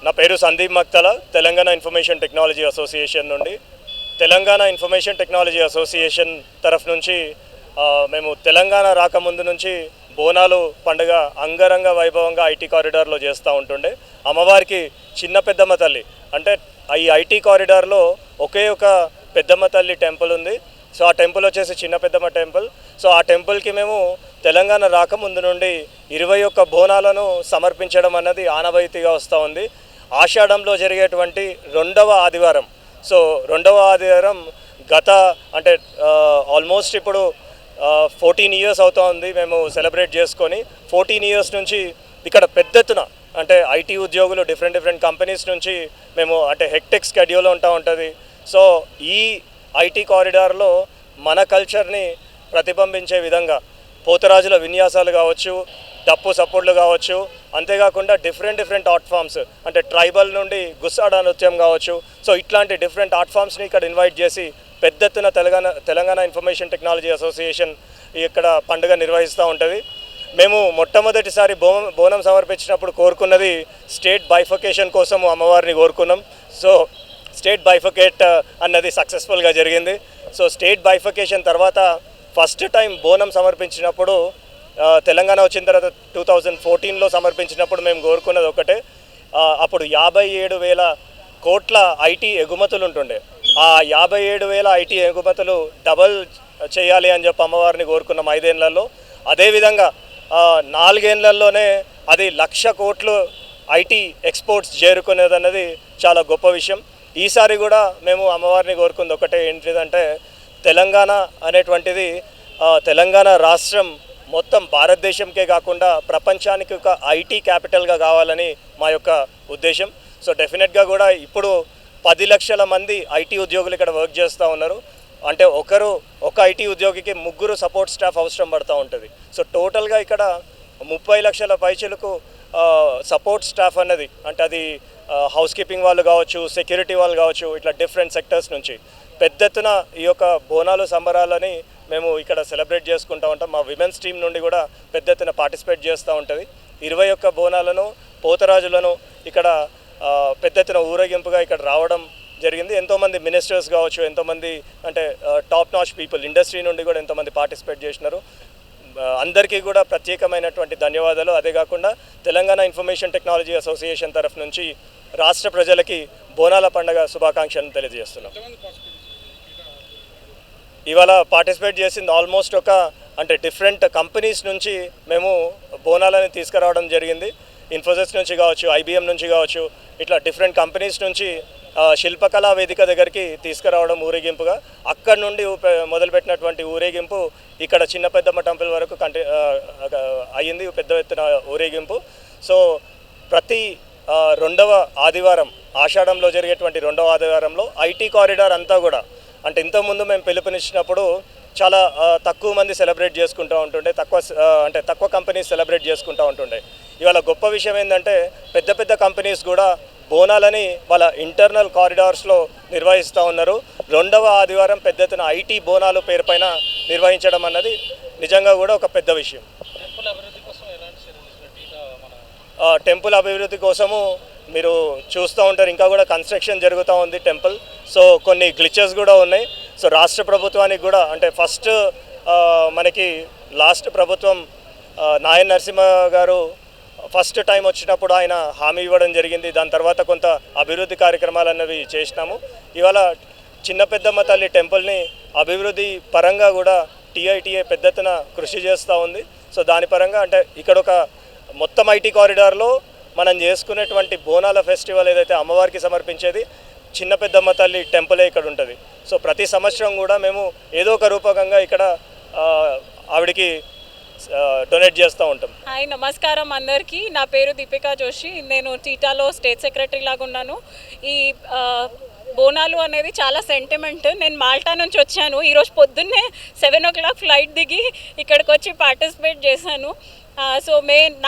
నా పేరు Sandeep మక్తల, Telangana information technology association నుండి. తెలంగాణ ఇన్ఫర్మేషన్ టెక్నాలజీ అసోసియేషన్ తరఫు నుంచి మేము తెలంగాణ రాకముందు నుంచి బోనాలు పండుగ అంగరంగ వైభవంగా ఐటీ కారిడార్లో చేస్తూ ఉంటుండే. అమ్మవారికి చిన్న పెద్దమ్మ తల్లి అంటే ఈ ఐటీ కారిడార్లో ఒకే ఒక పెద్దమ్మ తల్లి టెంపుల్ ఉంది. సో ఆ టెంపుల్ వచ్చేసి చిన్న పెద్దమ్మ టెంపుల్. సో ఆ టెంపుల్కి మేము తెలంగాణ రాకముందు నుండి 21 బోనాలను సమర్పించడం అన్నది ఆనవాయితీగా వస్తూ ఉంది. ఆషాఢంలో జరిగేటువంటి రెండవ ఆదివారం. సో రెండవ ఆదివారం గత అంటే ఆల్మోస్ట్ ఇప్పుడు 14 ఇయర్స్ అవుతూ ఉంది మేము సెలబ్రేట్ చేసుకొని. 14 ఇయర్స్ నుంచి ఇక్కడ పెద్ద ఎత్తున అంటే ఐటీ ఉద్యోగులు డిఫరెంట్ కంపెనీస్ నుంచి మేము అంటే హెక్టిక్ స్కెడ్యూల్ ఉంటుంది. సో ఈ ఐటీ కారిడార్లో మన కల్చర్ని ప్రతిబింబించే విధంగా పోతరాజుల విన్యాసాలు కావచ్చు, డప్పు సపోర్ట్లు కావచ్చు, అంతేకాకుండా డిఫరెంట్ ఆర్ట్ ఫామ్స్ అంటే ట్రైబల్ నుండి గుస్సాడా నృత్యం కావచ్చు. సో ఇట్లాంటి డిఫరెంట్ ఆర్ట్ ఫామ్స్ని ఇక్కడ ఇన్వైట్ చేసి పెద్ద ఎత్తున తెలంగాణ ఇన్ఫర్మేషన్ టెక్నాలజీ అసోసియేషన్ ఇక్కడ పండుగ నిర్వహిస్తూ ఉంటుంది. మేము మొట్టమొదటిసారి బోనం సమర్పించినప్పుడు కోరుకున్నది స్టేట్ బైఫకేషన్ కోసం అమ్మవారిని కోరుకున్నాం. సో స్టేట్ బైఫకేట్ అన్నది సక్సెస్ఫుల్గా జరిగింది. సో స్టేట్ బైఫకేషన్ తర్వాత ఫస్ట్ టైం బోనం సమర్పించినప్పుడు తెలంగాణ వచ్చిన తర్వాత 2014లో సమర్పించినప్పుడు మేము కోరుకున్నది ఒకటే. అప్పుడు 57,000 కోట్ల ఐటీ ఎగుమతులు ఉంటుండే. ఆ 57,000 ఐటీ ఎగుమతులు డబల్ చేయాలి అని చెప్పి అమ్మవారిని కోరుకున్నాం 5 ఏళ్లలో. అదేవిధంగా 4 ఏళ్లలోనే అది 1,00,000 కోట్లు ఐటీ ఎక్స్పోర్ట్స్ చేరుకునేది అన్నది చాలా గొప్ప విషయం. ఈసారి కూడా మేము అమ్మవారిని కోరుకుంది ఒకటే, ఏంటిదంటే తెలంగాణ అనేటువంటిది తెలంగాణ రాష్ట్రం మొత్తం భారతదేశంకే కాకుండా ప్రపంచానికి ఒక ఐటీ క్యాపిటల్గా కావాలని మా యొక్క ఉద్దేశం. సో డెఫినెట్గా కూడా ఇప్పుడు 10 లక్షల మంది ఐటీ ఉద్యోగులు ఇక్కడ వర్క్ చేస్తూ ఉన్నారు. అంటే ఒక ఐటీ ఉద్యోగికి 3 సపోర్ట్ స్టాఫ్ అవసరం పడుతూ ఉంటుంది. సో టోటల్గా ఇక్కడ 30 లక్షల పైచలకు సపోర్ట్ స్టాఫ్ అన్నది అంటే అది హౌస్ కీపింగ్ వాళ్ళు కావచ్చు, సెక్యూరిటీ వాళ్ళు కావచ్చు, ఇట్లా డిఫరెంట్ సెక్టర్స్ నుంచి పెద్ద ఎత్తున ఈ యొక్క బోనాలు సంబరాలని మేము ఇక్కడ సెలబ్రేట్ చేసుకుంటూ ఉంటాం. మా విమెన్స్ టీం నుండి కూడా పెద్ద ఎత్తున పార్టిసిపేట్ చేస్తూ ఉంటుంది. 21 బోనాలను పోతరాజులను ఇక్కడ పెద్ద ఎత్తున ఊరేగింపుగా ఇక్కడ రావడం జరిగింది. ఎంతోమంది మినిస్టర్స్ కావచ్చు, ఎంతోమంది అంటే టాప్ నాచ్ పీపుల్ ఇండస్ట్రీ నుండి కూడా ఎంతోమంది పార్టిసిపేట్ చేసినారు. అందరికీ కూడా ప్రత్యేకమైనటువంటి ధన్యవాదాలు. అదే కాకుండా తెలంగాణ ఇన్ఫర్మేషన్ టెక్నాలజీ అసోసియేషన్ తరఫు నుంచి రాష్ట్ర ప్రజలకి బోనాల పండుగ శుభాకాంక్షలను తెలియజేస్తున్నాం. ఇవాళ పార్టిసిపేట్ చేసింది ఆల్మోస్ట్ అంటే డిఫరెంట్ కంపెనీస్ నుంచి మేము బోనాలని తీసుకురావడం జరిగింది. ఇన్ఫోసిస్ నుంచి కావచ్చు, IBM నుంచి కావచ్చు, ఇట్లా డిఫరెంట్ కంపెనీస్ నుంచి శిల్పకళా వేదిక దగ్గరికి తీసుకురావడం ఊరేగింపుగా. అక్కడి నుండి మొదలుపెట్టినటువంటి ఊరేగింపు ఇక్కడ చిన్న పెద్దమ్మ టెంపుల్ వరకు అయ్యింది పెద్ద ఎత్తున ఊరేగింపు. సో ప్రతి రెండవ ఆదివారం ఆషాఢంలో జరిగేటువంటి రెండవ ఆదివారంలో ఐటీ కారిడార్ అంతా కూడా అంటే ఇంతకుముందు మేము పిలుపునిచ్చినప్పుడు చాలా తక్కువ మంది సెలబ్రేట్ చేసుకుంటూ ఉంటుండే, తక్కువ కంపెనీస్ సెలబ్రేట్ చేసుకుంటూ ఉంటుండే. ఇవాళ గొప్ప విషయం ఏంటంటే పెద్ద కంపెనీస్ కూడా బోనాలని వాళ్ళ ఇంటర్నల్ కారిడార్స్లో నిర్వహిస్తూ ఉన్నారు. రెండవ ఆదివారం పెద్ద ఎత్తున ఐటీ బోనాలు పేరు పైన నిర్వహించడం అన్నది నిజంగా కూడా ఒక పెద్ద విషయం. టెంపుల్ అభివృద్ధి కోసము మీరు చూస్తూ ఉంటారు, ఇంకా కూడా కన్స్ట్రక్షన్ జరుగుతూ ఉంది టెంపుల్. సో కొన్ని గ్లిచెస్ కూడా ఉన్నాయి. సో రాష్ట్ర ప్రభుత్వానికి కూడా అంటే ఫస్ట్ మనకి లాస్ట్ ప్రభుత్వం నాయన్ నరసింహ గారు ఫస్ట్ టైం వచ్చినప్పుడు ఆయన హామీ ఇవ్వడం జరిగింది. దాని తర్వాత కొంత అభివృద్ధి కార్యక్రమాలు అన్నవి చేసినాము. ఇవాళ చిన్న పెద్దమ్మ తల్లి టెంపుల్ని అభివృద్ధి పరంగా కూడా TITA పెద్ద ఎత్తున కృషి చేస్తూ ఉంది. సో దాని పరంగా అంటే ఇక్కడ ఒక మొత్తం ఐటీ కారిడార్లో మనం చేసుకునేటువంటి బోనాల ఫెస్టివల్ ఏదైతే అమ్మవారికి సమర్పించేది చిన్న పెద్దమ్మ తల్లి టెంపులే ఇక్కడ ఉంటుంది. సో ప్రతి సంవత్సరం కూడా మేము ఏదో ఒక రూపకంగా ఇక్కడ ఆవిడికి డొనేట్ చేస్తూ ఉంటాం. హాయ్, నమస్కారం అందరికీ. నా పేరు దీపికా జోషి. నేను టీటాలో స్టేట్ సెక్రటరీ లాగా ఉన్నాను. ఈ బోనాలు అనేది చాలా సెంటిమెంట్. నేను మాల్టా నుంచి వచ్చాను. ఈరోజు పొద్దున్నే 7 o'clock ఫ్లైట్ దిగి ఇక్కడికి వచ్చి పార్టిసిపేట్ చేశాను. సో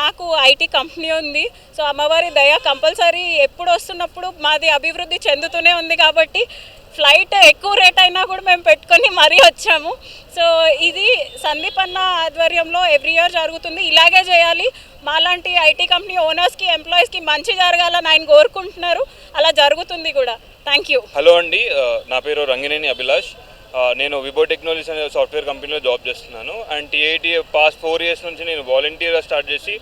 నాకు ఐటీ కంపెనీ ఉంది. సో అమ్మవారి దయ కంపల్సరీ ఎప్పుడు వస్తున్నప్పుడు మాది అభివృద్ధి చెందుతూనే ఉంది. కాబట్టి ఫ్లైట్ ఎక్కువ రేట్ అయినా కూడా మేము పెట్టుకొని మరీ వచ్చాము. సో ఇది సందీప్ అన్న ఆధ్వర్యంలో ఎవ్రీ ఇయర్ జరుగుతుంది. ఇలాగే చేయాలి. మాలాంటి ఐటీ కంపెనీ ఓనర్స్కి ఎంప్లాయీస్కి మంచి జరగాలని ఆయన కోరుకుంటున్నారు. అలా జరుగుతుంది కూడా. Thank you. హలో అండి, నా పేరు రంగినేని అభిలాష్. నేను విబో టెక్నాలజీస్ అనే సాఫ్ట్వేర్ కంపెనీలో జాబ్ చేస్తున్నాను. అండ్ టీఐటీ పాస్ట్ 4 years నుంచి నేను వాలంటీర్గా స్టార్ట్ చేసి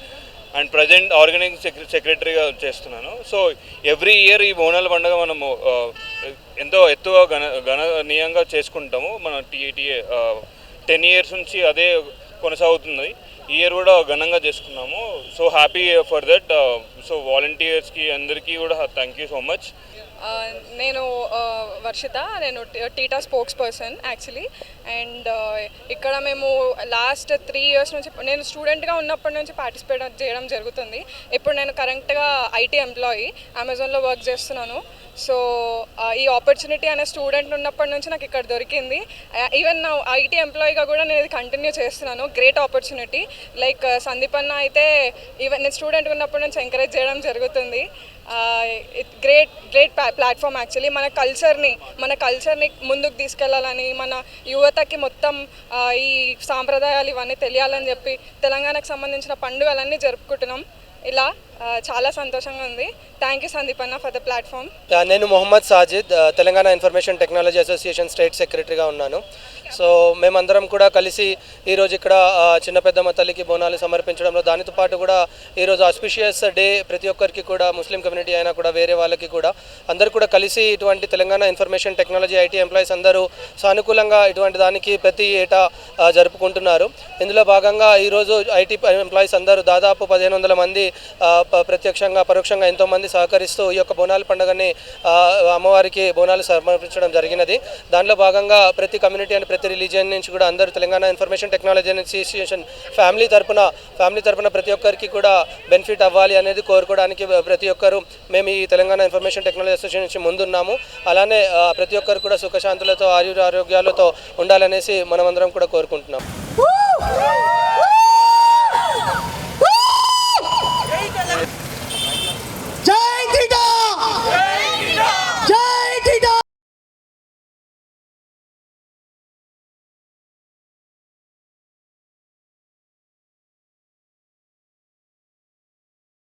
అండ్ ప్రజెంట్ ఆర్గనైజింగ్ సెక్రటరీగా చేస్తున్నాను. సో ఎవ్రీ ఇయర్ ఈ బోనాల పండుగ మనము ఎంతో ఎత్తుగా గణనీయంగా చేసుకుంటాము. మన టీఐటీఏ 10 years నుంచి అదే కొనసాగుతుంది. ఈ ఇయర్ కూడా ఘనంగా చేసుకున్నాము. So happy for that. So వాలంటీర్స్కి అందరికీ కూడా థ్యాంక్ యూ సో మచ్. నేను వర్షిత, నేను TITA spokesperson actually. And ఇక్కడ మేము లాస్ట్ 3 years నుంచి, నేను స్టూడెంట్గా ఉన్నప్పటి నుంచి పార్టిసిపేట్ చేయడం జరుగుతుంది. ఇప్పుడు నేను కరెంట్గా ఐటీ ఎంప్లాయీ, అమెజాన్లో వర్క్ చేస్తున్నాను. సో ఈ ఆపర్చునిటీ అనే స్టూడెంట్ ఉన్నప్పటి నుంచి నాకు ఇక్కడ దొరికింది. ఈవెన్ నా ఐటీ ఎంప్లాయీగా కూడా నేను ఇది కంటిన్యూ చేస్తున్నాను. Great opportunity. లైక్ సందీప్ అన్న అయితే ఈవెన్ నేను స్టూడెంట్ ఉన్నప్పటి నుంచి ఎంకరేజ్ చేయడం జరుగుతుంది. Great platform actually. మన కల్చర్ని ముందుకు తీసుకెళ్లాలని, మన యువతకి మొత్తం ఈ సాంప్రదాయాలు ఇవన్నీ తెలియాలని చెప్పి తెలంగాణకు సంబంధించిన పండుగలన్నీ జరుపుకుంటున్నాం. ఇలా చాలా సంతోషంగా ఉంది. థ్యాంక్ యూ సందీప్ అన్న ఫర్ ద ప్లాట్ఫామ్. నేను Mohammed Sajid, Telangana information technology association state సెక్రటరీగా ఉన్నాను. సో మేమందరం కూడా కలిసి ఈరోజు ఇక్కడ చిన్న పెద్దమ్మ తల్లికి బోనాలు సమర్పించడంలో, దానితో పాటు కూడా ఈరోజు ఆస్పిషియస్ డే ప్రతి ఒక్కరికి కూడా, ముస్లిం కమ్యూనిటీ అయినా కూడా వేరే వాళ్ళకి కూడా అందరూ కూడా కలిసి ఇటువంటి Telangana information technology IT employees అందరూ సానుకూలంగా ఇటువంటి దానికి ప్రతి ఏటా జరుపుకుంటున్నారు. ఇందులో భాగంగా ఈరోజు ఐటీ ఎంప్లాయీస్ అందరూ దాదాపు 1500 మంది ప్రత్యక్షంగా పరోక్షంగా ఎంతోమంది సహకరిస్తూ ఈ యొక్క బోనాల పండుగని అమ్మవారికి బోనాలు సమర్పించడం జరిగినది. దానిలో భాగంగా ప్రతి కమ్యూనిటీ అండ్ ప్రతి రిలీజియన్ నుంచి కూడా అందరూ Telangana information technology association family తరపున ప్రతి ఒక్కరికి కూడా బెనిఫిట్ అవ్వాలి అనేది కోరుకోవడానికి ప్రతి ఒక్కరు మేము ఈ తెలంగాణ ఇన్ఫర్మేషన్ టెక్నాలజీ అసోసియేషన్ నుంచి ముందున్నాము. అలానే ప్రతి ఒక్కరు కూడా సుఖశాంతులతో ఆరోగ్యాలతో ఉండాలనేసి మనమందరం కూడా కోరుకుంటున్నాం.